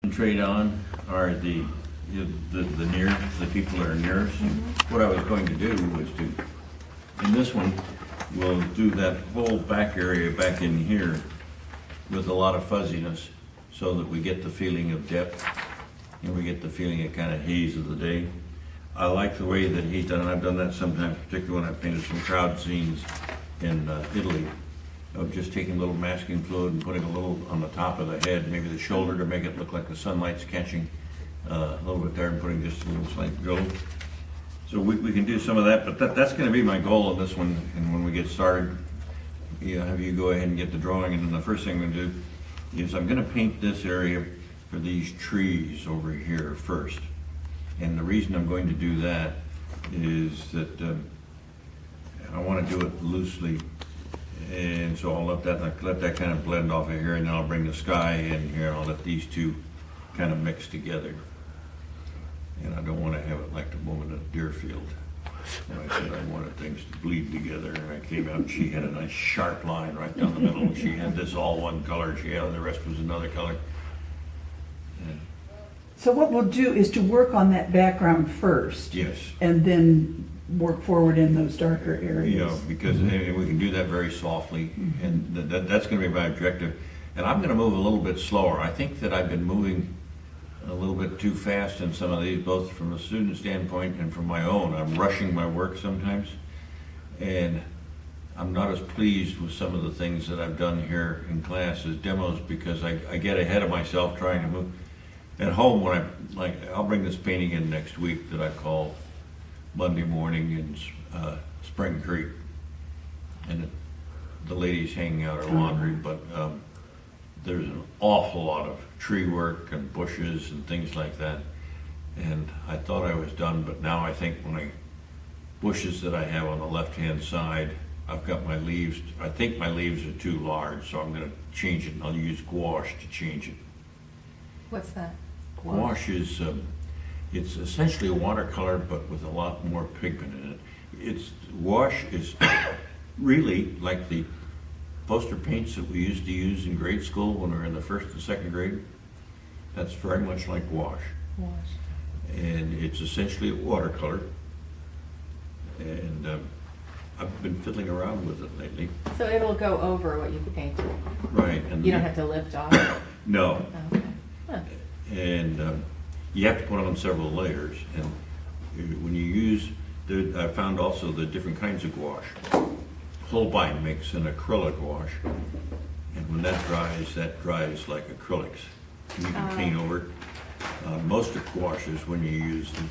Concentrate on are the near, the people that are nearest. What I was going to do was to, in this one, we'll do that whole back area back in here with a lot of fuzziness so that we get the feeling of depth and we get the feeling of kind of haze of the day. I like the way that he's done it. I've done that sometimes, particularly when I've painted some crowd scenes in Italy, of just taking a little masking fluid and putting a little on the top of the head, maybe the shoulder, to make it look like the sunlight's catching a little bit there, and putting just a little slight gold. So we can do some of that, but that's going to be my goal in this one. And when we get started, have you go ahead and get the drawing, and then the first thing I'm going to do is I'm going to paint this area for these trees over here first. And the reason I'm going to do that is that I want to do it loosely. And so I'll let that kind of blend off of here, and then I'll bring the sky in here, and I'll let these two kind of mix together. And I don't want to have it like the woman at Deerfield. When I said I wanted things to bleed together, and I came out and she had a nice sharp line right down the middle, and she had this all one color, she had the rest was another color. And so what we'll do is to work on that background first. yes. And then work forward in those darker areas. Yeah, because and we can do that very softly, and that's going to be my objective. And I'm going to move a little bit slower. I think that I've been moving a little bit too fast in some of these, both from a student standpoint and from my own. I'm rushing my work sometimes, and I'm not as pleased with some of the things that I've done here in class as demos, because I get ahead of myself trying to move. At home, when I'll bring this painting in next week that I call Monday Morning in Spring Creek, and the ladies hanging out her laundry, but there's an awful lot of tree work and bushes and things like that, and I thought I was done, but now I think bushes that I have on the left hand side, I've got my leaves, I think my leaves are too large, so I'm going to change it, and I'll use gouache to change it. What's that? Gouache is it's essentially a watercolor, but with a lot more pigment in it. Gouache is really like the poster paints that we used to use in grade school when we were in the first and second grade. That's very much like gouache. And it's essentially a watercolor. And I've been fiddling around with it lately. So it'll go over what you've painted. Right. And You don't have to lift off. No. Okay. Huh. And you have to put on several layers, and when you use I found also the different kinds of gouache. Holbein makes an acrylic gouache, and when that dries like acrylics. You can paint over it. Most of gouaches, when you use them,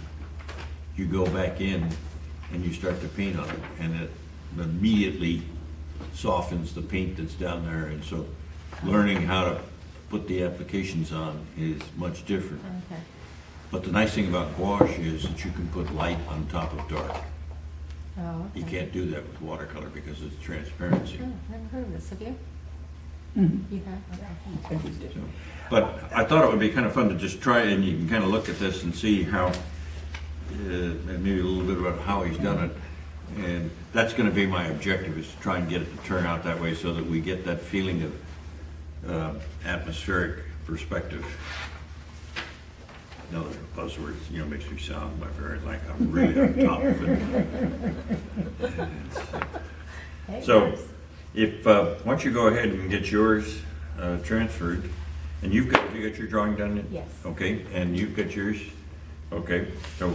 you go back in and you start to paint on it, and it immediately softens the paint that's down there, and so learning how to put the applications on is much different. Okay. But the nice thing about gouache is that you can put light on top of dark. Oh, okay. You can't do that with watercolor because of the transparency. Oh, I haven't heard of this. Have you? Mm-hmm. You have? Okay. So, but I thought it would be kind of fun to just try, and you can kind of look at this and see how, maybe a little bit about how he's done it. And that's going to be my objective, is to try and get it to turn out that way so that we get that feeling of atmospheric perspective. Another buzzword, makes me sound like I'm really on top of it. Hey, So, nice. if once you go ahead and get yours transferred, and you got your drawing done? Yes. Okay, and you've got yours? Okay, so